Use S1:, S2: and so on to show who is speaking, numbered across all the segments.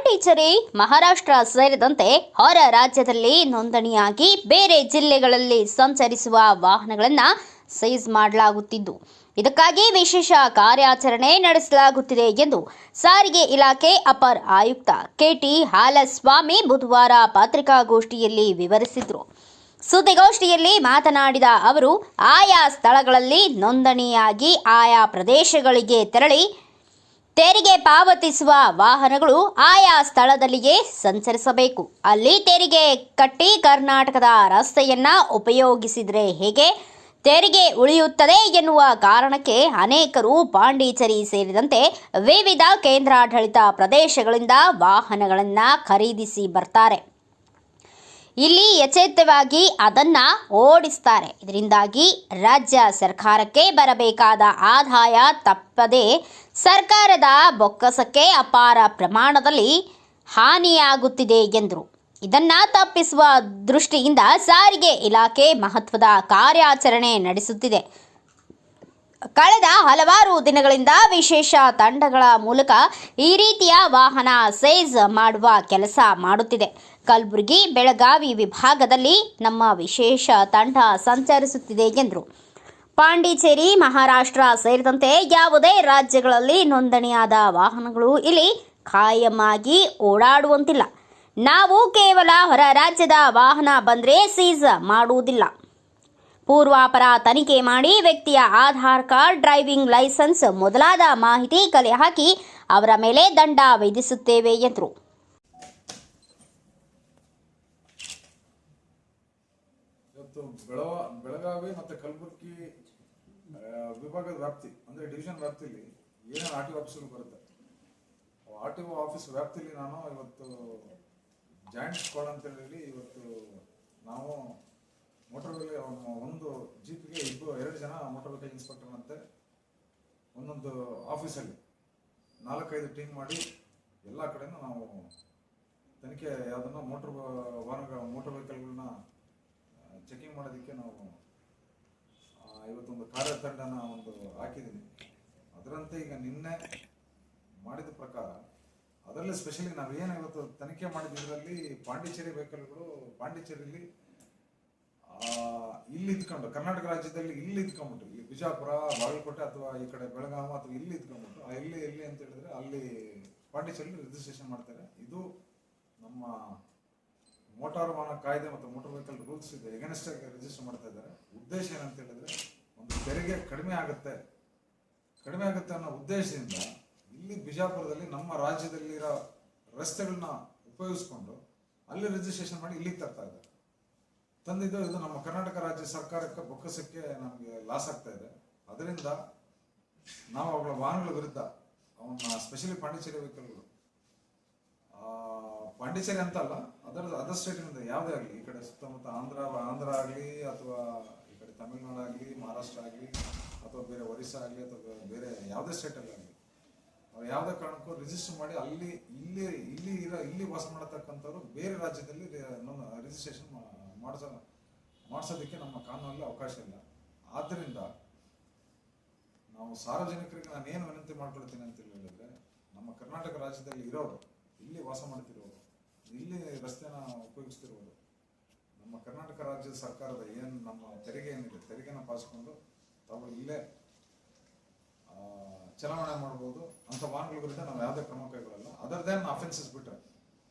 S1: ಪಾಂಡಿಚೇರಿ ಮಹಾರಾಷ್ಟ್ರ ಸೇರಿದಂತೆ ಹೊರ ರಾಜ್ಯದಲ್ಲಿ ನೋಂದಣಿಯಾಗಿ ಬೇರೆ ಜಿಲ್ಲೆಗಳಲ್ಲಿ ಸಂಚರಿಸುವ ವಾಹನಗಳನ್ನು ಸೀಜ್ ಮಾಡಲಾಗುತ್ತಿದ್ದು ಇದಕ್ಕಾಗಿ ವಿಶೇಷ ಕಾರ್ಯಾಚರಣೆ ನಡೆಸಲಾಗುತ್ತಿದೆ ಎಂದು ಸಾರಿಗೆ ಇಲಾಖೆ ಅಪರ ಆಯುಕ್ತ ಕೆಟಿ ಹಾಲಸ್ವಾಮಿ ಬುಧವಾರ ಪತ್ರಿಕಾಗೋಷ್ಠಿಯಲ್ಲಿ ವಿವರಿಸಿದರು. ಸುದ್ದಿಗೋಷ್ಠಿಯಲ್ಲಿ ಮಾತನಾಡಿದ ಅವರು, ಆಯಾ ಸ್ಥಳಗಳಲ್ಲಿ ನೋಂದಣಿಯಾಗಿ ಆಯಾ ಪ್ರದೇಶಗಳಿಗೆ ತೆರಳಿ ತೆರಿಗೆ ಪಾವತಿಸುವ ವಾಹನಗಳು ಆಯಾ ಸ್ಥಳದಲ್ಲಿಯೇ ಸಂಚರಿಸಬೇಕು. ಅಲ್ಲಿ ತೆರಿಗೆ ಕಟ್ಟಿ ಕರ್ನಾಟಕದ ರಸ್ತೆಯನ್ನ ಉಪಯೋಗಿಸಿದರೆ ಹೇಗೆ ತೆರಿಗೆ ಉಳಿಯುತ್ತದೆ ಎನ್ನುವ ಕಾರಣಕ್ಕೆ ಅನೇಕರು ಪಾಂಡಿಚೇರಿ ಸೇರಿದಂತೆ ವಿವಿಧ ಕೇಂದ್ರಾಡಳಿತ ಪ್ರದೇಶಗಳಿಂದ ವಾಹನಗಳನ್ನು ಖರೀದಿಸಿ ಬರ್ತಾರೆ. ಇಲ್ಲಿ ಯಥೇಚ್ಛವಾಗಿ ಅದನ್ನ ಓಡಿಸ್ತಾರೆ. ಇದರಿಂದಾಗಿ ರಾಜ್ಯ ಸರ್ಕಾರಕ್ಕೆ ಬರಬೇಕಾದ ಆದಾಯ ತಪ್ಪದೆ ಸರ್ಕಾರದ ಬೊಕ್ಕಸಕ್ಕೆ ಅಪಾರ ಪ್ರಮಾಣದಲ್ಲಿ ಹಾನಿಯಾಗುತ್ತಿದೆ ಎಂದರು. ಇದನ್ನ ತಪ್ಪಿಸುವ ದೃಷ್ಟಿಯಿಂದ ಸಾರಿಗೆ ಇಲಾಖೆ ಮಹತ್ವದ ಕಾರ್ಯಾಚರಣೆ ನಡೆಸುತ್ತಿದೆ. ಕಳೆದ ಹಲವಾರು ದಿನಗಳಿಂದ ವಿಶೇಷ ತಂಡಗಳ ಮೂಲಕ ಈ ರೀತಿಯ ವಾಹನ ಸೀಜ್ ಮಾಡುವ ಕೆಲಸ ಮಾಡುತ್ತಿದೆ. ಕಲಬುರಗಿ, ಬೆಳಗಾವಿ ವಿಭಾಗದಲ್ಲಿ ನಮ್ಮ ವಿಶೇಷ ತಂಡ ಸಂಚರಿಸುತ್ತಿದೆ ಎಂದರು. ಪಾಂಡಿಚೇರಿ, ಮಹಾರಾಷ್ಟ್ರ ಸೇರಿದಂತೆ ಯಾವುದೇ ರಾಜ್ಯಗಳಲ್ಲಿ ನೋಂದಣಿಯಾದ ವಾಹನಗಳು ಇಲ್ಲಿ ಖಾಯಂ ಆಗಿ ಓಡಾಡುವಂತಿಲ್ಲ. ನಾವು ಕೇವಲ ಹೊರ ರಾಜ್ಯದ ವಾಹನ ಬಂದರೆ ಸೀಜ್ ಮಾಡುವುದಿಲ್ಲ. ಪೂರ್ವಾಪರ ತನಿಖೆ ಮಾಡಿ ವ್ಯಕ್ತಿಯ ಆಧಾರ್ ಕಾರ್ಡ್, ಡ್ರೈವಿಂಗ್ ಲೈಸೆನ್ಸ್ ಮೊದಲಾದ ಮಾಹಿತಿ ಕಲೆ ಹಾಕಿ ಅವರ ಮೇಲೆ ದಂಡ ವಿಧಿಸುತ್ತೇವೆ ಎಂದರು.
S2: ಬೆಳಗಾವಿ ಮತ್ತು ಕಲಬುರಗಿ ವಿಭಾಗದ ವ್ಯಾಪ್ತಿ ಅಂದರೆ ಡಿವಿಷನ್ ವ್ಯಾಪ್ತಿಯಲ್ಲಿ ಏನೇನು ಆರ್ ಟಿ ಒ ಆಫೀಸ್ಗಳು ಬರುತ್ತೆ, ಆರ್ ಟಿ ಒ ಆಫೀಸ್ ವ್ಯಾಪ್ತಿಯಲ್ಲಿ ನಾನು ಇವತ್ತು ಜಾಯಿಂಟ್ ಸ್ಕ್ವಾಡ್ ಅಂತ ಹೇಳಿ ಇವತ್ತು ನಾವು ಮೋಟರ್ ವೆಹಿಕಲ್ ಒಂದು ಜೀಪಿಗೆ 2 ಜನ ಮೋಟರ್ ವೆಹಿಕಲ್ ಇನ್ಸ್ಪೆಕ್ಟರ್ ಅಂತೆ ಒಂದೊಂದು ಆಫೀಸಲ್ಲಿ 4-5 ಟೀಮ್ ಮಾಡಿ ಎಲ್ಲ ಕಡೆನೂ ನಾವು ತನಿಖೆ ಯಾವುದನ್ನು ಮೋಟರ್ ವೆಹಿಕಲ್ಗಳನ್ನ ಚೆಕಿಂಗ್ ಮಾಡೋದಕ್ಕೆ ನಾವು ಇವತ್ತೊಂದು ಕಾರ್ಯತಂಡನ ಹಾಕಿದ್ದೀನಿ. ಅದರಂತೆ ಈಗ ನಿನ್ನೆ ಮಾಡಿದ ಪ್ರಕಾರ ಅದರಲ್ಲಿ ಸ್ಪೆಷಲಿ ನಾವೇನು ಇವತ್ತು ತನಿಖೆ ಮಾಡಿದ ಇದರಲ್ಲಿ ಪಾಂಡಿಚೇರಿ ವೆಹಿಕಲ್ಗಳು ಪಾಂಡಿಚೇರಿಯಲ್ಲಿ ಇಲ್ಲಿ ಇದ್ಕೊಂಡು ಕರ್ನಾಟಕ ರಾಜ್ಯದಲ್ಲಿ ಇಲ್ಲಿ ಇದ್ಕೊಂಡ್ಬಿಟ್ಟು ಈ ಬಿಜಾಪುರ, ಬಾಗಲಕೋಟೆ ಅಥವಾ ಈ ಕಡೆ ಬೆಳಗಾವಿ ಅಥವಾ ಇಲ್ಲಿ ಇದ್ಕೊಂಡ್ಬಿಟ್ಟು ಎಲ್ಲಿ ಅಂತ ಹೇಳಿದ್ರೆ ಅಲ್ಲಿ ಪಾಂಡಿಚೇರಿಯಲ್ಲಿ ರಿಜಿಸ್ಟ್ರೇಷನ್ ಮಾಡ್ತಾರೆ. ಇದು ನಮ್ಮ ಮೋಟಾರ್ ವಾಹನ ಕಾಯ್ದೆ ಮತ್ತು ಮೋಟಾರ್ ವೆಹಿಕಲ್ ರೂಲ್ಸ್ ಇದೆ, ಎಗೇನ್ಸ್ಟ್ ಆಗಿ ರಿಜಿಸ್ಟರ್ ಮಾಡ್ತಾ ಇದ್ದಾರೆ. ಉದ್ದೇಶ ಏನಂತ ಹೇಳಿದ್ರೆ ಒಂದು ತೆರಿಗೆ ಕಡಿಮೆ ಆಗುತ್ತೆ ಅನ್ನೋ ಉದ್ದೇಶದಿಂದ ಇಲ್ಲಿ ಬಿಜಾಪುರದಲ್ಲಿ ನಮ್ಮ ರಾಜ್ಯದಲ್ಲಿರೋ ರಸ್ತೆಗಳನ್ನ ಉಪಯೋಗಿಸ್ಕೊಂಡು ಅಲ್ಲಿ ರಿಜಿಸ್ಟ್ರೇಷನ್ ಮಾಡಿ ಇಲ್ಲಿಗೆ ತರ್ತಾ ಇದ್ದಾರೆ. ತಂದಿದ್ದು ಇದು ನಮ್ಮ ಕರ್ನಾಟಕ ರಾಜ್ಯ ಸರ್ಕಾರಕ್ಕೆ ಬೊಕ್ಕಸಕ್ಕೆ ನಮಗೆ ಲಾಸ್ ಆಗ್ತಾ ಇದೆ. ಅದರಿಂದ ನಾವು ಅವುಗಳ ವಾಹನಗಳ ವಿರುದ್ಧ ಅವನ್ನ ಸ್ಪೆಷಲಿ ಪಾಂಡಿಚೇರಿ ವೆಹಿಕಲ್ಗಳು ಪಾಂಡಿಚೇರಿ ಅಂತ ಅಲ್ಲ, ಅದರ್ ಸ್ಟೇಟಿನಿಂದ ಯಾವುದೇ ಆಗಲಿ, ಈ ಕಡೆ ಸುತ್ತಮುತ್ತ ಆಂಧ್ರ ಆಗಲಿ ಅಥವಾ ಈ ಕಡೆ ತಮಿಳುನಾಡು ಆಗಲಿ, ಮಹಾರಾಷ್ಟ್ರ ಆಗಲಿ ಅಥವಾ ಬೇರೆ ಒರಿಸ್ಸಾ ಆಗಲಿ ಅಥವಾ ಬೇರೆ ಯಾವುದೇ ಸ್ಟೇಟಲ್ಲಿ ಆಗಲಿ ಅವ್ರು ಯಾವುದೇ ಕಾರಣಕ್ಕೂ ರಿಜಿಸ್ಟರ್ ಮಾಡಿ ಇಲ್ಲಿ ವಾಸ ಮಾಡತಕ್ಕಂಥವ್ರು ಬೇರೆ ರಾಜ್ಯದಲ್ಲಿ ರಿಜಿಸ್ಟ್ರೇಷನ್ ಮಾಡಿಸೋದಕ್ಕೆ ನಮ್ಮ ಕಾನೂನಲ್ಲಿ ಅವಕಾಶ ಇಲ್ಲ. ಆದ್ದರಿಂದ ನಾವು ಸಾರ್ವಜನಿಕರಿಗೆ ನಾನು ಏನು ವಿನಂತಿ ಮಾಡ್ಕೊಳ್ತೀನಿ ಅಂತ ಹೇಳಿದ್ರೆ, ನಮ್ಮ ಕರ್ನಾಟಕ ರಾಜ್ಯದಲ್ಲಿ ಇರೋರು, ಇಲ್ಲಿ ವಾಸ ಮಾಡ್ತಿರೋರು, ಇಲ್ಲಿ ರಸ್ತೆನ ಉಪಯೋಗಿಸ್ತಿರೋರು, ನಮ್ಮ ಕರ್ನಾಟಕ ರಾಜ್ಯದ ಸರ್ಕಾರದ ಏನು ನಮ್ಮ ತೆರಿಗೆ ಏನಿದೆ ತೆರಿಗೆನ ಪಾಲಿಸ್ಕೊಂಡು ತಾವು ಇಲ್ಲೇ ಚಲಾವಣೆ ಮಾಡ್ಬೋದು. ಅಂಥ ವಾಹನಗಳ ವಿರುದ್ಧ ನಾವು ಯಾವುದೇ ಕ್ರಮ ಕೈಗೊಳ್ಳಲ್ಲ. ಅದರ್ ದೆನ್ ಅಫೆನ್ಸಸ್ ಬಿಟ್ಟರೆ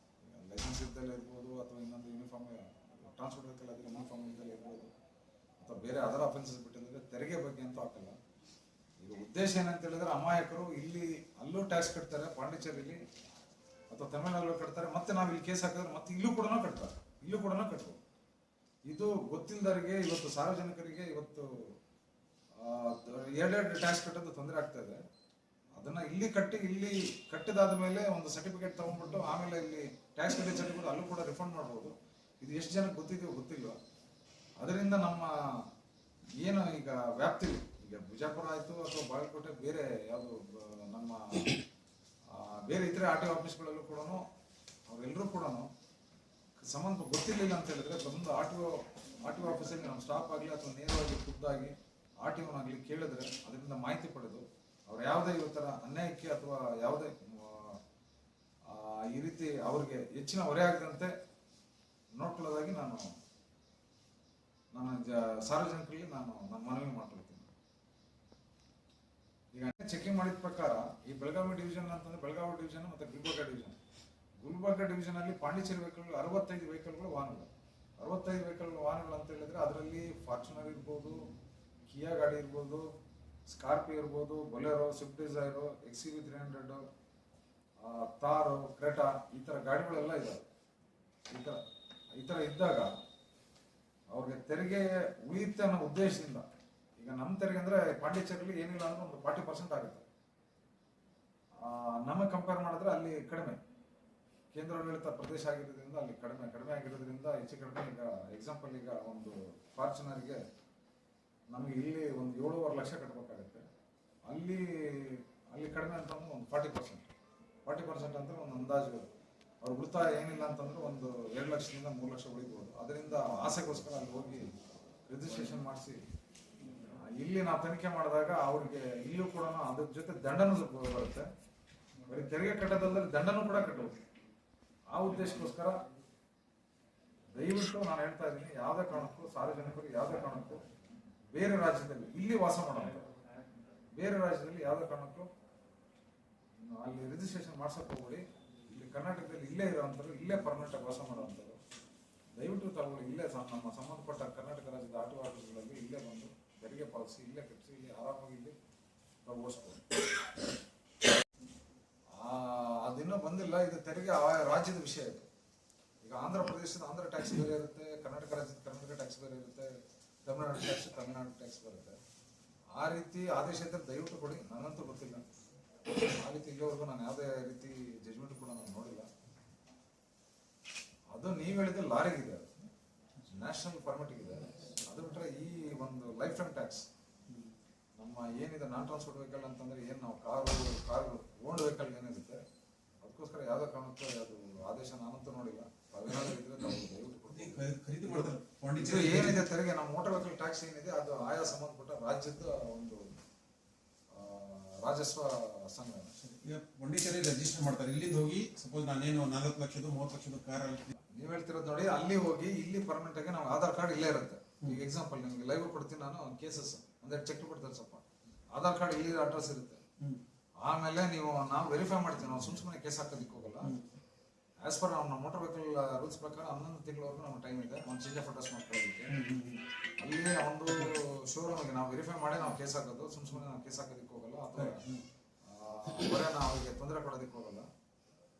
S2: ಲೈಸೆನ್ಸ್ ಇದ್ದಲ್ಲೇ ಇರ್ಬೋದು ಅಥವಾ ಇನ್ನೊಂದು ಯೂನಿಫಾರ್ಮ್ ಟ್ರಾನ್ಸ್ಪೋರ್ಟ್ ವೆಹಿಕಲ್ ಆದರೆ ಯೂನಿಫಾರ್ಮ್ ಇದ್ದಲ್ಲೇ ಇರ್ಬೋದು ಅಥವಾ ಬೇರೆ ಅದರ್ ಅಫೆನ್ಸಸ್ ಬಿಟ್ಟಿದ್ರೆ ತೆರಿಗೆ ಬಗ್ಗೆ ಅಂತೂ ಹಾಕಲ್ಲ. ಈಗ ಉದ್ದೇಶ ಏನಂತ ಹೇಳಿದ್ರೆ ಅಮಾಯಕರು ಅಲ್ಲೂ ಟ್ಯಾಕ್ಸ್ ಕಟ್ತಾರೆ, ಪಾಂಡಿಚೇರಿಲಿ ಅಥವಾ ತಮಿಳುನಾಡಲ್ಲೂ ಕಟ್ತಾರೆ, ಮತ್ತೆ ನಾವು ಇಲ್ಲಿ ಕೇಸ್ ಹಾಕಿದ್ರೆ ಮತ್ತೆ ಇಲ್ಲೂ ಕೂಡ ಕಟ್ಬೋದು. ಇದು ಗೊತ್ತಿಲ್ಲದವರಿಗೆ ಇವತ್ತು ಸಾರ್ವಜನಿಕರಿಗೆ ಇವತ್ತು 2 ಟ್ಯಾಕ್ಸ್ ಕಟ್ಟೋದು ತೊಂದರೆ ಆಗ್ತಾ ಇದೆ. ಅದನ್ನ ಇಲ್ಲಿ ಕಟ್ಟಿದಾದ ಮೇಲೆ ಒಂದು ಸರ್ಟಿಫಿಕೇಟ್ ತಗೊಂಡ್ಬಿಟ್ಟು ಆಮೇಲೆ ಇಲ್ಲಿ ಟ್ಯಾಕ್ಸ್ ಕಟ್ಟಿದ ಸರ್ಟಿಫಿಕೇಟ್ ಅಲ್ಲೂ ಕೂಡ ರಿಫಂಡ್ ಮಾಡ್ಬೋದು. ಇದು ಎಷ್ಟು ಜನಕ್ಕೆ ಗೊತ್ತಿದೆಯೋ ಗೊತ್ತಿಲ್ವ. ಅದರಿಂದ ನಮ್ಮ ಏನು ಈಗ ವ್ಯಾಪ್ತಿಲಿ ಈಗ ಬಿಜಾಪುರ ಆಯಿತು ಅಥವಾ ಬಾಗಲಕೋಟೆ ಬೇರೆ ಯಾವುದು ನಮ್ಮ ಬೇರೆ ಇತರೆ ಆರ್ ಟಿ ಒ ಆಫೀಸ್ಗಳಲ್ಲೂ ಕೂಡ ಅವರೆಲ್ಲರೂ ಕೂಡ ಸಂಬಂಧ ಗೊತ್ತಿರಲಿಲ್ಲ ಅಂತ ಹೇಳಿದ್ರೆ ಬಂದು ಆರ್ ಟಿ ಒ ಆಫೀಸಲ್ಲಿ ನಮ್ಮ ಸ್ಟಾಫ್ ಆಗಲಿ ಅಥವಾ ನೇರವಾಗಿ ಖುದ್ದಾಗಿ ಆರ್ ಟಿ ಒನಾಗಲಿ ಕೇಳಿದ್ರೆ ಅದರಿಂದ ಮಾಹಿತಿ ಪಡೆದು ಅವ್ರು ಯಾವುದೇ ಇವತ್ತರ ಅನ್ಯಾಯಕ್ಕೆ ಅಥವಾ ಯಾವುದೇ ಈ ರೀತಿ ಅವ್ರಿಗೆ ಹೆಚ್ಚಿನ ಹೊರೆ ಆಗದಂತೆ ನೋಡ್ಕೊಳ್ಳೋದಾಗಿ ನಾನು ಸಾರ್ವಜನಿಕರಿಗೆ ನಾನು ಮನವಿ ಮಾಡ್ಕೊಳ್ತೀನಿ. ಈಗ ಚೆಕಿಂಗ್ ಮಾಡಿದ ಪ್ರಕಾರ ಈ ಬೆಳಗಾವಿ ಡಿವಿಷನ್ ಅಂತಂದ್ರೆ ಬೆಳಗಾವಿ ಡಿವಿಷನ್ ಮತ್ತೆ ಗುಲ್ಬರ್ಗ ಡಿವಿಷನ್ ಅಲ್ಲಿ ಪಾಂಡಿಚೇರಿ ವೆಹಿಕಲ್ 65 ವೆಹಿಕಲ್ಗಳು ವಾಹನಗಳು 65 ವೆಹಿಕಲ್ ವಾಹನಗಳು ಅಂತ ಹೇಳಿದ್ರೆ ಅದರಲ್ಲಿ ಫಾರ್ಚುನರ್ ಇರ್ಬೋದು, ಕಿಯಾ ಗಾಡಿ ಇರ್ಬೋದು, ಸ್ಕಾರ್ಪಿಯೋ ಇರ್ಬೋದು, ಬೊಲೆರೋ, ಸ್ವಿಫ್ಟ್ ಡಿಸೈರು, XUV 300, ತಾರು, ಕ್ರೆಟಾ, ಈ ತರ ಗಾಡಿಗಳೆಲ್ಲ ಇದಾವೆ. ಈ ತರ ಇದ್ದಾಗ ಅವ್ರಿಗೆ ತೆರಿಗೆ ಉಳಿಯುತ್ತೆ ಅನ್ನೋ ಉದ್ದೇಶದಿಂದ, ಈಗ ನಮ್ಮ ತೆರಿಗೆ ಅಂದ್ರೆ ಪಾಂಡಿಚೇರಿಯಲ್ಲಿ ಏನಿಲ್ಲ ಅಂದ್ರೆ ಒಂದು 40% ಆಗುತ್ತೆ. ನಮಗೆ ಕಂಪೇರ್ ಮಾಡಿದ್ರೆ ಅಲ್ಲಿ ಕಡಿಮೆ, ಕೇಂದ್ರಾಡಳಿತ ಪ್ರದೇಶ ಆಗಿರೋದ್ರಿಂದ ಅಲ್ಲಿ ಕಡಿಮೆ ಆಗಿರೋದ್ರಿಂದ ಹೆಚ್ಚು ಕಡಿಮೆ. ಈಗ ಎಕ್ಸಾಂಪಲ್, ಈಗ ಒಂದು ಫಾರ್ಚುನರ್ಗೆ ನಮಗೆ ಇಲ್ಲಿ ಒಂದು 7.5 ಲಕ್ಷ ಕಟ್ಟಬೇಕಾಗುತ್ತೆ. ಅಲ್ಲಿ ಕಡಿಮೆ ಅಂತಂದ್ರೆ ಒಂದು 40% ಅಂದ್ರೆ ಒಂದು ಅಂದಾಜು ಅವ್ರ ಉಳಿತಾಯ ಏನಿಲ್ಲ ಅಂತಂದ್ರೆ ಒಂದು 2 ಲಕ್ಷದಿಂದ 3 ಲಕ್ಷ ಉಳಿಬೋದು. ಅದರಿಂದ ಆಸೆಗೋಸ್ಕರ ಅಲ್ಲಿ ಹೋಗಿ ರಿಜಿಸ್ಟ್ರೇಷನ್ ಮಾಡಿಸಿ ಇಲ್ಲಿ ನಾವು ತನಿಖೆ ಮಾಡಿದಾಗ ಅವ್ರಿಗೆ ಇಲ್ಲೂ ಕೂಡ ಅದ್ರ ಜೊತೆ ದಂಡನೂ ಬರುತ್ತೆ. ಬರೀ ತೆರಿಗೆ ಕಟ್ಟೋದಲ್ಲದೆ ದಂಡನೂ ಕೂಡ ಕಟ್ಟಬಹುದು. ಆ ಉದ್ದೇಶಕ್ಕೋಸ್ಕರ ದಯವಿಟ್ಟು ನಾನು ಹೇಳ್ತಾ ಇದ್ದೀನಿ, ಯಾವುದೇ ಕಾರಣಕ್ಕೂ ಸಾರ್ವಜನಿಕರು ಯಾವುದೇ ಕಾರಣಕ್ಕೂ ಬೇರೆ ರಾಜ್ಯದಲ್ಲಿ ಇಲ್ಲಿ ವಾಸ ಮಾಡೋದು, ಬೇರೆ ರಾಜ್ಯದಲ್ಲಿ ಯಾವುದೇ ಕಾರಣಕ್ಕೂ ಅಲ್ಲಿ ರಿಜಿಸ್ಟ್ರೇಷನ್ ಮಾಡ್ಸಕ್ ಹೋಗ್ಬೇಡಿ. ಇಲ್ಲಿ ಕರ್ನಾಟಕದಲ್ಲಿ ಇಲ್ಲೇ ಇರೋವಂಥವ್ರು, ಇಲ್ಲೇ ಪರ್ಮನೆಂಟ್ ಆಗಿ ವಾಸ ಮಾಡೋವಂಥವ್ರು ದಯವಿಟ್ಟು ತಾವು ಇಲ್ಲೇ ನಮ್ಮ ಸಂಬಂಧಪಟ್ಟ ಕರ್ನಾಟಕ ರಾಜ್ಯದ ಆಟೋಗಳಲ್ಲಿ ಇಲ್ಲೇ ಬಂದು ತೆರಿಗೆ ಪಾವತಿಸಿ, ಇಲ್ಲೇ ಕಟ್ಟಿಸಿ, ಇಲ್ಲಿ ಆರಾಮಾಗಿ ಇಲ್ಲಿ ತಾವು ಓಡಿಸ್ಬೋದು. ಅದಿನ್ನೂ ಬಂದಿಲ್ಲ. ಇದು ತೆರಿಗೆ ರಾಜ್ಯದ ವಿಷಯ ಇದು. ಈಗ ಆಂಧ್ರ ಪ್ರದೇಶದ ಆಂಧ್ರ ಟ್ಯಾಕ್ಸ್ ಬೇರೆ ಇರುತ್ತೆ, ಕರ್ನಾಟಕ ರಾಜ್ಯದ ಕರ್ನಾಟಕ ಟ್ಯಾಕ್ಸ್ ಬೇರೆ ಇರುತ್ತೆ, ತಮಿಳುನಾಡು ಟ್ಯಾಕ್ಸ್ ಬರುತ್ತೆ. ಆ ರೀತಿ ಆದೇಶ ಇದ್ದರೆ ದಯವಿಟ್ಟು ಕೊಡಿ. ನನಗಂತೂ ಗೊತ್ತಿಲ್ಲ, ಆ ರೀತಿ ಇಲ್ಲಿವರೆಗೂ ನಾನು ಯಾವುದೇ ರೀತಿ ಜಜ್ಮೆಂಟ್ ಕೂಡ ನಾನು ನೋಡಿಲ್ಲ. ಅದು ನೀವು ಹೇಳಿದ್ರೆ ಲಾರಿಗಿದೆ, ಅದು ನ್ಯಾಷನಲ್ ಪರ್ಮಿಟ್ಗಿದೆ. ಅದು ಬಿಟ್ಟರೆ ಈ ಒಂದು ಲೈಫ್ ಟೈಮ್ ಟ್ಯಾಕ್ಸ್ ನಮ್ಮ ಏನಿದೆ ನಾನ್ ಟ್ರಾನ್ಸ್ಪೋರ್ಟ್ ವೆಹಿಕಲ್ ಅಂತಂದ್ರೆ ಏನು ನಾವು ಕಾರು ಓನ್ ವೆಹಿಕಲ್ ಏನಿರುತ್ತೆ ಅದಕ್ಕೋಸ್ಕರ ಯಾವುದೇ ಕಾರಣಕ್ಕೂ ಅದು ಆದೇಶ ನಾನಂತೂ ನೋಡಿಲ್ಲ. ತಾವೇನಾದ್ರೂ ಇದ್ರೆ ತಾವು ದಯವಿಟ್ಟು ಏನಿದೆ ತೆರಿಗೆ ನಮ್ಮ ಮೋಟಾರ್ ವೆಹಿಕಲ್ ಟ್ಯಾಕ್ಸ್ ಏನಿದೆ ಅದು ಆಯಾ ಸಂಬಂಧಪಟ್ಟ ರಾಜ್ಯದ ಒಂದು ರಾಜಸ್ವ ಸಂಘ.
S3: ಈಗ ಪಾಂಡಿಚೇರಿ ರಿಜಿಸ್ಟರ್ ಮಾಡ್ತಾರೆ, ಇಲ್ಲಿಂದ ಹೋಗಿ ಸಪೋಸ್ ನಾನೇನು 40 ಲಕ್ಷದ 30 ಲಕ್ಷದ ಕಾರ್
S2: ನೀವ್ ಹೇಳ್ತಿರೋದು ನೋಡಿ, ಅಲ್ಲಿ ಹೋಗಿ ಇಲ್ಲಿ ಪರ್ಮನೆಂಟ್ ಆಗಿ ನಾವು ಆಧಾರ್ ಕಾರ್ಡ್ ಇಲ್ಲೇ ಇರುತ್ತೆ. ಈಗ ಎಕ್ಸಾಂಪಲ್ ನಿಮ್ಗೆ ಲೈವ್ ಕೊಡ್ತೀನಿ ನಾನು, ಕೇಸಸ್ ಒಂದೆರಡು ಚೆಕ್ ಕೊಡ್ತಾರೆ, ಸ್ವಲ್ಪ ಆಧಾರ್ ಕಾರ್ಡ್ ಇಲ್ಲಿ ಅಡ್ರೆಸ್ ಇರುತ್ತೆ. ಆಮೇಲೆ ನಾವು ವೆರಿಫೈ ಮಾಡ್ತೀವಿ, ನಾವು ಸುಮ್ಮನೆ ಕೇಸ್ ಹಾಕೋದಕ್ಕೆ ಹೋಗಲ್ಲ. ಆಸ್ ಪರ್ ನಮ್ಮ ಮೋಟರ್ ವೆಹಿಕಲ್ ರೂಲ್ಸ್ ಪ್ರಕಾರ 11 ತಿಂಗಳವರೆಗೂ ನಮ್ಮ ಟೈಮ್ ಇದೆ ಒಂದು ಚೇಂಜ್ ಆಫ್ ಅಡ್ರೆಸ್ ಮಾಡ್ಕೊಳ್ಳೋದಕ್ಕೆ. ಅಲ್ಲಿ ಒಂದು ಶೋರೂಮ್ಗೆ ನಾವು ವೆರಿಫೈ ಮಾಡಿ ನಾವು ಕೇಸ್ ಹಾಕೋದು, ಸುಮ್ಮನೆ ನಾವು ಕೇಸ್ ಹಾಕೋದಕ್ಕೆ ಹೋಗಲ್ಲ, ಅಥವಾ ಬರೀ ನಾವು ಅವರಿಗೆ ತೊಂದರೆ ಕೊಡೋದಕ್ಕೆ ಹೋಗಲ್ಲ.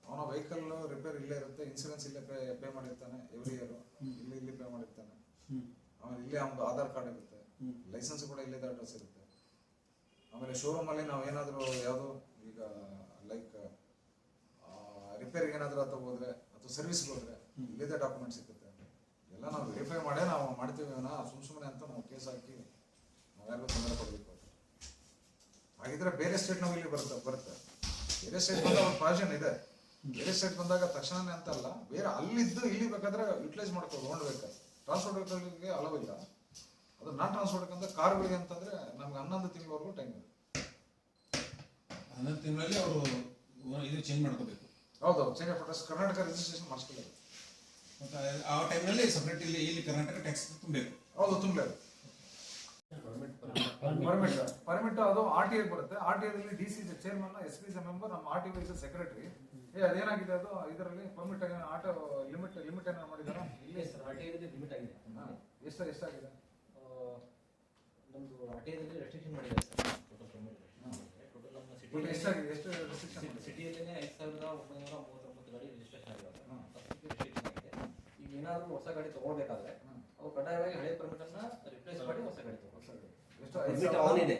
S2: ಅವನ ವೆಹಿಕಲ್ ರಿಪೇರ್ ಇಲ್ಲೇ ಇರುತ್ತೆ, ಇನ್ಸೂರೆನ್ಸ್ ಇಲ್ಲೇ ಪೇ ಮಾಡಿರ್ತಾನೆ, ಎವ್ರಿ ಇಯರ್ ಇಲ್ಲಿ ಪೇ ಮಾಡಿರ್ತಾನೆ. ಆಮೇಲೆ ಇಲ್ಲೇ ಒಂದು ಆಧಾರ್ ಕಾರ್ಡ್ ಇರುತ್ತೆ, ಲೈಸೆನ್ಸ್ ಕೂಡ ಇಲ್ಲೇ ಅಡ್ರೆಸ್ ಇರುತ್ತೆ. ಆಮೇಲೆ ಶೋರೂಮ್ ಅಲ್ಲಿ ನಾವು ಏನಾದರೂ ಯಾವುದು ಈಗ ಲೈಕ್ ರಿಪೇರಿಗೆ ಏನಾದರೂ ಅಥವಾ ಹೋದ್ರೆ ಅಥವಾ ಸರ್ವಿಸ್ಗೆ ಹೋದ್ರೆ ಇಲ್ಲೇ ಡಾಕ್ಯುಮೆಂಟ್ ಸಿಗುತ್ತೆ. ಎಲ್ಲ ನಾವು ವೆರಿಫೈ ಮಾಡೇ ನಾವು ಮಾಡ್ತೀವಿ. ಸುಮ್ಮನೆ ಅಂತ ನಾವು ಕೇಸ್ ಹಾಕಿ ನಾವು ಯಾರಿಗೂ ತೊಂದರೆ ಕೊಡಬೇಕು. ಹಾಗಿದ್ರೆ ಬೇರೆ ಸ್ಟೇಟ್ ನಾವು ಇಲ್ಲಿ ಬರುತ್ತೆ. ಬೇರೆ ಸ್ಟೇಟ್ ಬಂದಾಗ ಒಂದು ಪ್ರಾವಿಷನ್ ಇದೆ. ಬೇರೆ ಸ್ಟೇಟ್ ಬಂದಾಗ ತಕ್ಷಣನೇ ಅಂತಲ್ಲ, ಬೇರೆ ಅಲ್ಲಿದ್ದು ಇಲ್ಲಿ ಬೇಕಾದ್ರೆ ಯುಟಿಲೈಸ್ ಮಾಡ್ಕೊಂಡು ನೋಡ್ಬೇಕು. ಟ್ರಾನ್ಸ್ಪೋರ್ಟ್ ವೆಹಿಕಲ್ಗೆ ಅಲವ್ ಇಲ್ಲ. ಅದು ನಾನ್ ಟ್ರಾನ್ಸ್ಪೋರ್ಟ್ ಅಂತ ಕಾರ್ಗಳಿಗೆ ಅಂತಂದ್ರೆ ನಮ್ಗೆ 11 ತಿಂಗಳವರೆಗೂ ಟೈಮ್ ಇದೆ.
S3: 11 ತಿಂಗಳಲ್ಲಿ ಅವರು ಇದು ಚೇಂಜ್ ಮಾಡ್ಕೋಬೇಕು.
S2: ಹೌದು, change of address Karnataka registration ಮಾಡಿಸ್ಕೊಳ್ಳೋದು.
S3: ಮತ್ತೆ ಆ ಟೈಮ್ನಲ್ಲಿ ಸಪ್ರೇಟ್ ಇಲ್ಲಿ ಕರ್ನಾಟಕ ಟ್ಯಾಕ್ಸ್ ತುಂಬಬೇಕು.
S2: ಹೌದು, ತುಂಬಬೇಕು. ಪರ್ಮಿಟ್ ಅದು RTI ಬರುತ್ತೆ. RTI ದಲ್ಲಿ DC ಚೇರ್ಮನ್, SP ಮೆಂಬರ್, ನಮ್ಮ RTI ವೈಸ್ ಸೆಕ್ರೆಟರಿ. ಅದೇನಾಗಿದೆ ಅದು ಇದರಲ್ಲಿ ಪರ್ಮಿಟ್ ಆಟೋ ಲಿಮಿಟ್ ಏನಾದ್ರು ಮಾಡಿದಾರಾ?
S4: ಇಲ್ಲ ಸರ್, RTI ಲಿಮಿಟ್ ಆಗಿದೆ.
S2: ಎಷ್ಟಾಗಿದೆ?
S4: ನಮ್ದು RTI ರೆಸ್ಟ್ರಿಕ್ಷನ್ ಮಾಡಿದ್ದಾರೆ ಸರ್. ಟೋಟಲ್ ಪರ್ಮಿಟ್ ಟೋಟಲ್ ನಮ್ಮ ಸಿಟಿ
S2: ಎಷ್ಟಾಗಿದೆ? ಎಷ್ಟು ರೆಸ್ಟ್ರಿಕ್ಷನ್?
S4: ಸಿಟಿಯಲ್ಲೇ 5939 ಗಾಡಿ ರಿಜಿಸ್ಟ್ರೇಷನ್ ಆಗಿರೋದು. ರೆಸ್ಟ್ರಿಕ್ಷನ್ ಆಗಿದೆ. ಈಗ ಏನಾದರೂ ಹೊಸ ಗಾಡಿ ತಗೊಳ್ಬೇಕಾದ್ರೆ ಅವ್ರು ಕಡ್ಡಾಯವಾಗಿ ಹಳೆ ಪರ್ಮಿಟ್ ಅನ್ನ ರಿಪ್ಲೇಸ್ ಮಾಡಿ ಹೊಸ ಗಾಡಿ ತಗೊಳ್ತಾರೆ. ಪರ್ಮಿಟ್ ಆನ್ ಇದೆ,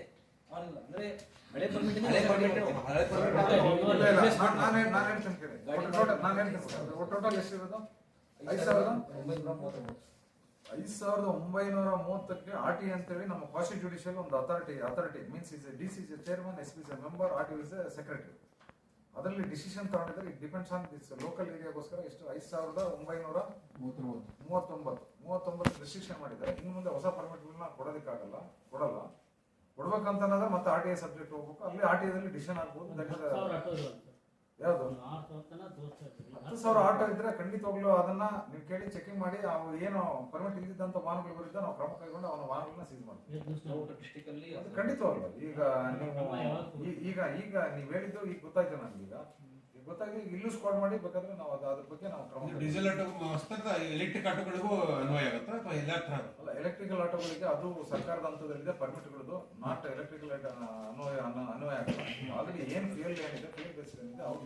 S4: ಆನ್ ಇಲ್ಲ ಅಂದ್ರೆ ಹಳೆ ಪರ್ಮಿಟ್
S2: ನಾನು ಹೇಳ್ತೇನೆ ಕೇಳಿ. ಟೋಟಲ್ ಎಷ್ಟಿರೋದು? 5,930ಕ್ಕೆ RTI ಅಂತೇಳಿ ನಮ್ಮ ಕ್ವಾಸಿ ಜುಡಿಷಿಯಲ್ ಒಂದು authority means DC chairman, SP member, RTI secretary. ಅದರಲ್ಲಿ ಡಿಸಿಷನ್ ತಗೊಂಡಿದ್ದಾರೆ. It depends on this local ಏರಿಯಾಗೋಸ್ಕರ ಎಷ್ಟು 5,939 ರೆಸ್ಟ್ರಿಕ್ಷನ್ ಮಾಡಿದ್ದಾರೆ. ಇನ್ನು ಮುಂದೆ ಹೊಸ ಪರ್ಮಿಟ್ಗಳನ್ನ ಕೊಡಲ್ಲ. ಕೊಡ್ಬೇಕಂತಂದ್ರೆ ಮತ್ತೆ RTI ಸಬ್ಜೆಕ್ಟ್ ಹೋಗ್ಬೇಕು. ಅಲ್ಲಿ RTI ಡಿಸಿಷನ್ ಆಗ್ಬೋದು. ಯಾವುದು 10,000 ಆಟೋ ಇದ್ರೆ ಖಂಡಿತವಾಗ್ಲೂ ಅದನ್ನ ನೀವು ಕೇಳಿ ಚೆಕಿಂಗ್ ಮಾಡಿ ಅವು ಏನು ಪರ್ಮಿಟ್ ಇಲ್ದಿದ್ದಂತ ವಾಹನಗಳು ವಿರುದ್ಧ ನಾವು ಕ್ರಮ ಕೈಗೊಂಡು ಅವನ ವಾಹನಗಳನ್ನ ಸೀಸ್ ಮಾಡ್ತೀವಿ.
S4: ಡಿಸ್ಟಿಕ್ ಅಲ್ಲಿ
S2: ಅದು ಖಂಡಿತವಾಗ್ಲು ಈಗ ನೀವು ಈಗ ನೀವು ಹೇಳಿದ್ದು ಈಗ ಗೊತ್ತಾಯ್ತು ನಮ್ಗೆ. ಈಗ ಗೊತ್ತಾಗಿ ಇಲ್ಲೂ ಸ್ಕ್ವಾಡ್ ಮಾಡಿ ಬೇಕಾದ್ರೆ ನಾವು ಅದ್ರ ಬಗ್ಗೆ ನಾವು ಕ್ರಮ.
S3: ಡೀಸೆಲ್ ಆಟೋ ಎಲೆಕ್ಟ್ರಿಕ್ ಆಟೋಗಳಿಗೂ ಅನ್ವಯ ಆಗುತ್ತಾ ಅಥವಾ
S2: ಅಲ್ಲ, ಎಲೆಕ್ಟ್ರಿಕಲ್ ಆಟೋಗಳಿಗೆ ಅದು ಸರ್ಕಾರದ ಹಂತದಲ್ಲಿದೆ ಪರ್ಮಿಟ್ಗಳದು, ನಾಟ್ ಎಲೆಕ್ಟ್ರಿಕಲ್ ಅನ್ವಯ ಆಗಲ್ಲ. ಆಲ್ರೆಡಿ ಏನ್ ಫ್ಯೂಯಲ್ ಏನಿದೆ ಫ್ಯೂಯಲ್ ಬೇಸ್ ಏನಿದೆ ಅವ್ರು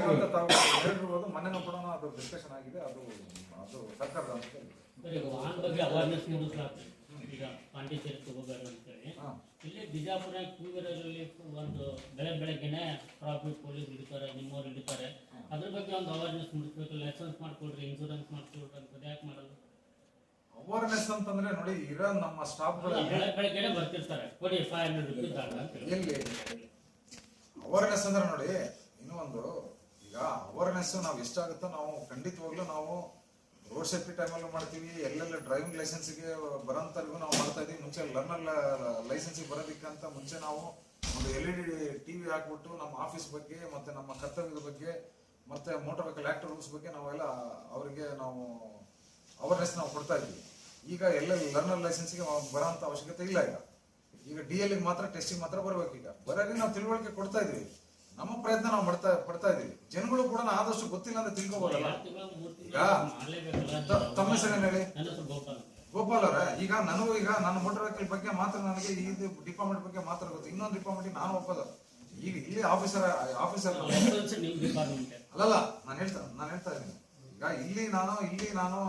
S2: ಅಂತ ತಾವು ಹೇಳಿರ್ಬೋದು. ಮೊನ್ನೆನೂ ಕೂಡ ಅದು ಡಿಸ್ಕಷನ್ ಆಗಿದೆ. ಅದು ಸರ್ಕಾರದ ಹಂತದಲ್ಲಿ
S5: ಈಗ ಪಾಂಡಿಚೇರಿ ತಗೋಬೇಡ ಅಂತೇಳಿ ಇಲ್ಲಿ ಬಿಜಾಪುರ ಕೂಗರಲ್ಲಿ ಒಂದು ಬೆಳಗ್ಗೆನೆ ಟ್ರಾಫಿಕ್ ಪೊಲೀಸ್ ಹಿಡಿತಾರೆ, ನಿಮ್ಮವ್ರು ಹಿಡಿತಾರೆ. ಅದ್ರ ಬಗ್ಗೆ ಒಂದು ಅವೇರ್ನೆಸ್ ಮೂಡಿಸ್ಬೇಕು. ಲೈಸೆನ್ಸ್ ಮಾಡ್ಕೊಡ್ರಿ, ಇನ್ಶೂರೆನ್ಸ್ ಮಾಡ್ಕೊಡ್ರಿ ಅಂತ ಯಾಕೆ ಮಾಡಲ್ಲ?
S2: ಅವೇರ್ನೆಸ್ ಅಂತಂದ್ರೆ ನೋಡಿ, ಇರೋ ನಮ್ಮ ಸ್ಟಾಫ್
S5: ಬೆಳಗ್ಗೆನೆ ಬರ್ತಿರ್ತಾರೆ, ಕೊಡಿ 500 ರೂಪಾಯಿ ಅಂತ.
S2: ಎಲ್ಲಿ ಅವೇರ್ನೆಸ್ ಅಂದ್ರೆ ನೋಡಿ, ಇನ್ನೂ ಒಂದು ಈಗ ಅವೇರ್ನೆಸ್ ನಾವು ಎಷ್ಟಾಗುತ್ತೋ ನಾವು ಖಂಡಿತವಾಗ್ಲೂ ನಾವು ರೋಡ್ ಸೇಫ್ಟಿ ಟೈಮಲ್ಲೂ ಮಾಡ್ತೀವಿ. ಎಲ್ಲೆಲ್ಲ ಡ್ರೈವಿಂಗ್ ಲೈಸೆನ್ಸ್ಗೆ ಬರೋಂಥವ್ರಿಗೂ ನಾವು ಮಾಡ್ತಾ ಇದೀವಿ. ಮುಂಚೆ ಲರ್ನರ್ ಲೈಸೆನ್ಸಿಗೆ ಬರೋದಕ್ಕಂತ ಮುಂಚೆ ನಾವು ಒಂದು LED TV ಹಾಕ್ಬಿಟ್ಟು ನಮ್ಮ ಆಫೀಸ್ ಬಗ್ಗೆ ಮತ್ತೆ ನಮ್ಮ ಕರ್ತವ್ಯದ ಬಗ್ಗೆ ಮತ್ತೆ ಮೋಟಾರ್ ವೆಹಿಕಲ್ ಆಕ್ಟ್ ರೂಲ್ಸ್ ಬಗ್ಗೆ ನಾವೆಲ್ಲ ಅವರಿಗೆ ನಾವು ಅವೇರ್ನೆಸ್ ನಾವು ಕೊಡ್ತಾ ಇದ್ವಿ. ಈಗ ಎಲ್ಲ ಲರ್ನರ್ ಲೈಸೆನ್ಸ್ಗೆ ಬರೋಂಥ ಅವಶ್ಯಕತೆ ಇಲ್ಲ. ಈಗ DL ಮಾತ್ರ ಟೆಸ್ಟಿಂಗ್ ಮಾತ್ರ ಬರ್ಬೇಕು. ಈಗ ಬರೋರಿಗೆ ನಾವು ತಿಳುವಳಿಕೆ ಕೊಡ್ತಾ ಇದ್ವಿ. ನಮ್ಮ ಪ್ರಯತ್ನ ನಾವು ಮಾಡ್ತಾ ಇದೀವಿ. ಜನಗಳು ಕೂಡ ಆದಷ್ಟು ಗೊತ್ತಿಲ್ಲ ಅಂತ ತಿಳ್ಕೊಬೋದಲ್ಲ. ಈಗ ತಮ್ಮ ಹೆಸರೇನು ಹೇಳಿ? ಗೋಪಾಲ್ ಅವರ. ಈಗ ನನ್ನ ಮೋಟರ್ ವೆಹಿಕಲ್ ಬಗ್ಗೆ ಮಾತ್ರ ನನಗೆ ಇದು ಡಿಪಾರ್ಟ್ಮೆಂಟ್ ಬಗ್ಗೆ ಮಾತ್ರ ಗೊತ್ತು. ಇನ್ನೊಂದು ಡಿಪಾರ್ಟ್ಮೆಂಟ್ ನಾನು ಒಪ್ಪದ. ಈಗ ಇಲ್ಲಿ ಆಫೀಸರ್ ಅಲ್ಲಲ್ಲ, ನಾನು ಹೇಳ್ತಾ ಇದ್ದೀನಿ. ಈಗ ಇಲ್ಲಿ ನಾನು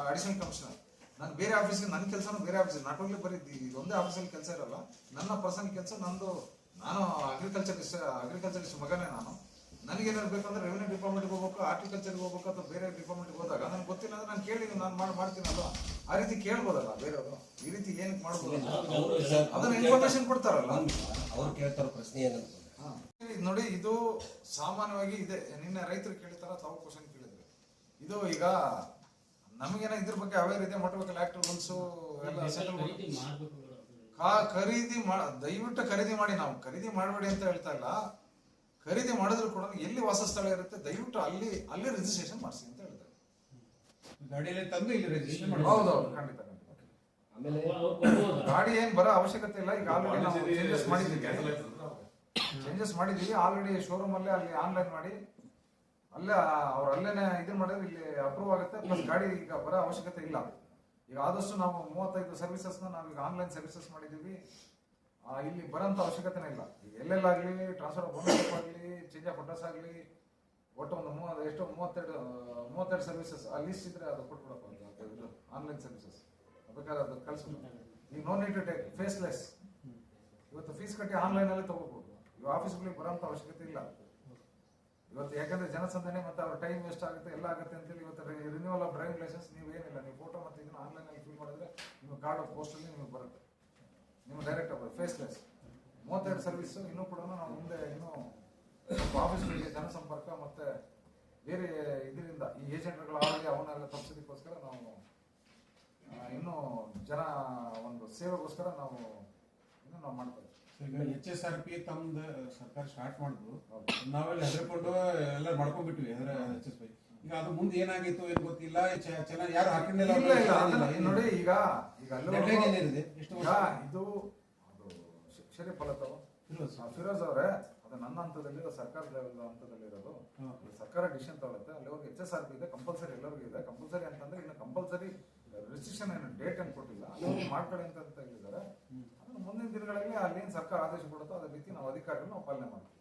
S2: ಅಡಿಷನಲ್ ಕಮಿಷನರ್. ನಾನು ಬೇರೆ ಆಫೀಸ್ಗೆ ನನ್ನ ಕೆಲಸನೂ ಬೇರೆ ಆಫೀಸ್, ನಾಟ್ ಓನ್ಲಿ ಬರೀ ಇದೊಂದೇ ಆಫೀಸಲ್ಲಿ ಕೆಲಸ ಇರಲ್ಲ. ನನ್ನ ಪರ್ಸನಲ್ ಕೆಲಸ ನಂದು. ನಾನು ಅಗ್ರಿಕಲ್ಚರಿಸ್ಟ್ ಮಗನೇ. ನನಗೇನಾದ್ರು ಬೇಕಂದ್ರೆ ರೆವಿನ್ಯೂ ಡಿಪಾರ್ಟ್ಮೆಂಟ್ಗೆ ಹೋಗ್ಬೇಕು, ಹಾರ್ಟಿಕಲ್ಚರ್ಗೆ ಹೋಗ್ಬೇಕು ಅಥವಾ ಬೇರೆ ಡಿಪಾರ್ಟ್ಮೆಂಟ್ಗೆ ಹೋದಾಗ ನನಗೆ ಗೊತ್ತಿಲ್ಲ ಅಂದ್ರೆ ನಾನು ಕೇಳಿ ನಾನು ಮಾಡ್ತೀನಲ್ವ. ಆ ರೀತಿ ಕೇಳ್ಬೋದಲ್ಲ ಬೇರೆಯವರು. ಈ ರೀತಿ ಏನಕ್ಕೆ ಮಾಡ್ಬೋದಲ್ಲ, ಅದನ್ನ ಇನ್ಫಾರ್ಮೇಶನ್ ಕೊಡ್ತಾರಲ್ಲ
S6: ಅವ್ರು ಕೇಳ್ತಾರ ಪ್ರಶ್ನೆ ಏನಂತ
S2: ನೋಡಿ. ಇದು ಸಾಮಾನ್ಯವಾಗಿ ಇದೆ. ನಿನ್ನೆ ರೈತರು ಕೇಳಿತಾರ, ತಾವು ಕ್ವಶನ್ ಕೇಳಿದ್ರು. ಇದು ಈಗ ನಮಗೇನೋ ಇದ್ರ ಬಗ್ಗೆ ಅವೇರ್ ಇದೆ. ಮೋಟಾರ್ ವೆಹಿಕಲ್ ಆಕ್ಟ್ ರೂಲ್ಸ್ ಎಲ್ಲ ಸೆಟಲ್ ದಯವಿಟ್ಟು ಖರೀದಿ ಮಾಡಿ. ನಾವು ಖರೀದಿ ಮಾಡಬೇಡಿ ಅಂತ ಹೇಳ್ತಾ ಇಲ್ಲ. ಖರೀದಿ ಮಾಡಿದ್ರು ಕೂಡ ಎಲ್ಲಿ ವಾಸಸ್ಥಳ ಇರುತ್ತೆ ದಯವಿಟ್ಟು ಅಲ್ಲಿ ರಿಜಿಸ್ಟ್ರೇಷನ್ ಮಾಡಿಸಿ ಅಂತ ಹೇಳ್ತಾರೆ.
S3: ಗಾಡಿಯಲ್ಲಿ ತಂದು ಇಲ್ಲಿ ರಿಜಿಸ್ಟ್ರೇಷನ್ ಮಾಡಿ.
S2: ಹೌದೌದು, ಖಂಡಿತ.
S6: ಆಮೇಲೆ
S2: ಗಾಡಿ ಏನ್ ಬರೋ ಅವಶ್ಯಕತೆ ಇಲ್ಲ. ಈಗ ಆಲ್ರೆಡಿ ನಾವು ಚೇಂಜಸ್ ಮಾಡಿದೀವಿ ಆಲ್ರೆಡಿ ಶೋರೂಮ್ ಅಲ್ಲೇ. ಅಲ್ಲಿ ಆನ್ಲೈನ್ ಮಾಡಿ ಅಲ್ಲೇನೆ ಇದನ್ನ ಮಾಡಿದ್ರೆ ಇಲ್ಲಿ ಅಪ್ರೂವ್ ಆಗುತ್ತೆ. ಪ್ಲಸ್ ಗಾಡಿ ಈಗ ಬರೋ ಅವಶ್ಯಕತೆ ಇಲ್ಲ. ಈಗ ಆದಷ್ಟು ನಾವು 35 ಸರ್ವಿಸಸ್ನ ನಾವೀಗ ಆನ್ಲೈನ್ ಸರ್ವಿಸಸ್ ಮಾಡಿದೀವಿ. ಇಲ್ಲಿ ಬರೋಂಥ ಅವಶ್ಯಕತೆನೇ ಇಲ್ಲ. ಈಗ ಎಲ್ಲೆಲ್ಲಾಗಲಿ ಟ್ರಾನ್ಸ್ಫರ್ ಆಫ್ ಓನರ್ಶಿಪ್ ಆಗಲಿ, ಚೇಂಜ್ ಆಫ್ ಅಡ್ರೆಸ್ ಆಗಲಿ, ಒಟ್ಟು ಒಂದು 32 ಸರ್ವಿಸಸ್ ಆ ಲಿಸ್ಟ್ ಇದ್ರೆ ಅದು ಕೊಟ್ಬಿಡಪ್ಪ. ಆನ್ಲೈನ್ ಸರ್ವಿಸಸ್ ಬೇಕಾದ್ರೆ ಅದು ಕಳಿಸ್ಬಿಟ್ಟು. ಈಗ no need to take faceless. ಇವತ್ತು ಫೀಸ್ ಕಟ್ಟಿ ಆನ್ಲೈನಲ್ಲಿ ತಗೋಬಹುದು. ಇವಾಗ ಆಫೀಸ್ಗಳಿಗೆ ಬರೋಂಥ ಅವಶ್ಯಕತೆ ಇಲ್ಲ ಇವತ್ತು. ಯಾಕಂದ್ರೆ ಜನಸಂದಣಿ ಮತ್ತೆ ಅವ್ರ ಟೈಮ್ ವೇಸ್ಟ್ ಆಗುತ್ತೆ, ಎಲ್ಲ ಆಗುತ್ತೆ ಅಂತೇಳಿ ಇವತ್ತು ರಿನ್ಯೂವಲ್ ಆಫ್ ಡ್ರೈವಿಂಗ್ ಲೈಸೆನ್ಸ್ ನೀವೇನಿಲ್ಲ, ನೀವು ಫೋಟೋ ಮತ್ತೆ ಇದನ್ನ ಆನ್ಲೈನಲ್ಲಿ ಫಿಲ್ ಮಾಡಿದ್ರೆ ನಿಮ್ಮ ಕಾರ್ಡ್ ಆಫ್ ಪೋಸ್ಟಲ್ಲಿ ನಿಮಗೆ ಬರುತ್ತೆ. ನಿಮ್ಮ ಡೈರೆಕ್ಟ್ ಆಗೋದು ಫೇಸ್ಲೆಸ್. 32 ಸರ್ವಿಸ್ ಇನ್ನೂ ಕೂಡ ನಾವು ಮುಂದೆ ಇನ್ನೂ ಆಫೀಸ್ಗಳಿಗೆ ಜನಸಂಪರ್ಕ ಮತ್ತೆ ಬೇರೆ ಇದರಿಂದ ಈ ಏಜೆಂಟ್ಗಳ ಆಗಿ ಅವನ್ನೆಲ್ಲ ತಪ್ಪಿಸೋದಕ್ಕೋಸ್ಕರ ನಾವು ಇನ್ನೂ ಜನ ಒಂದು ಸೇವೆಗೋಸ್ಕರ ನಾವು ಮಾಡ್ತಾ ಇದ್ದೀವಿ.
S3: ಈಗ HSRP ತಮ್ದು ಸರ್ಕಾರ ಸ್ಟಾರ್ಟ್ ಮಾಡಿದ್ರು, ನಾವೆಲ್ಲ ಹೆದರ್ಕೊಂಡು ಎಲ್ಲ ಮಾಡ್ಕೊಂಡ್ಬಿಟ್ವಿ. ಈಗ ಅದು ಮುಂದೆ ಏನಾಗಿತ್ತು ಏನು ಗೊತ್ತಿಲ್ಲ. ಚೆನ್ನಾಗಿ ಯಾರು ಹಾಕೊಂಡಿಲ್ಲ.
S2: ನೋಡಿ ಈಗ ಇದು ಶರೀಫ್ ಅಲ್ಲತ್ತವ ಫಿರೋಜ್ ಅವರೇ, ಅದು ನನ್ನ ಹಂತದಲ್ಲಿರೋ ಸರ್ಕಾರದ ಹಂತದಲ್ಲಿರೋದು. ಸರ್ಕಾರ ಡಿಸಿಷನ್ ತಗೊಳುತ್ತೆ. ಅಲ್ಲಿವರೆಗೆ HSRP ಇದೆ, ಕಂಪಲ್ಸರಿ ಎಲ್ಲರಿಗೂ ಇದೆ. ಕಂಪಲ್ಸರಿ ಅಂತಂದ್ರೆ ಇನ್ನು ಕಂಪಲ್ಸರಿ ರಿಸ್ಟ್ರಿಕ್ಷನ್ ಏನು ಡೇಟ್ ಏನು ಕೊಟ್ಟಿಲ್ಲ, ಅಲ್ಲಿ ಮಾಡ್ಕೊಳ್ಳಿ ಅಂತ ಹೇಳಿದ್ದಾರೆ. ಅದನ್ನು ಮುಂದಿನ ದಿನಗಳಲ್ಲಿ ಅಲ್ಲಿ ಏನು ಸರ್ಕಾರ ಆದೇಶ ಕೊಡುತ್ತೋ ಅದೇ ರೀತಿ ನಾವು ಅಧಿಕಾರಿಗಳು ನಾವು ಪಾಲನೆ ಮಾಡ್ತೀವಿ.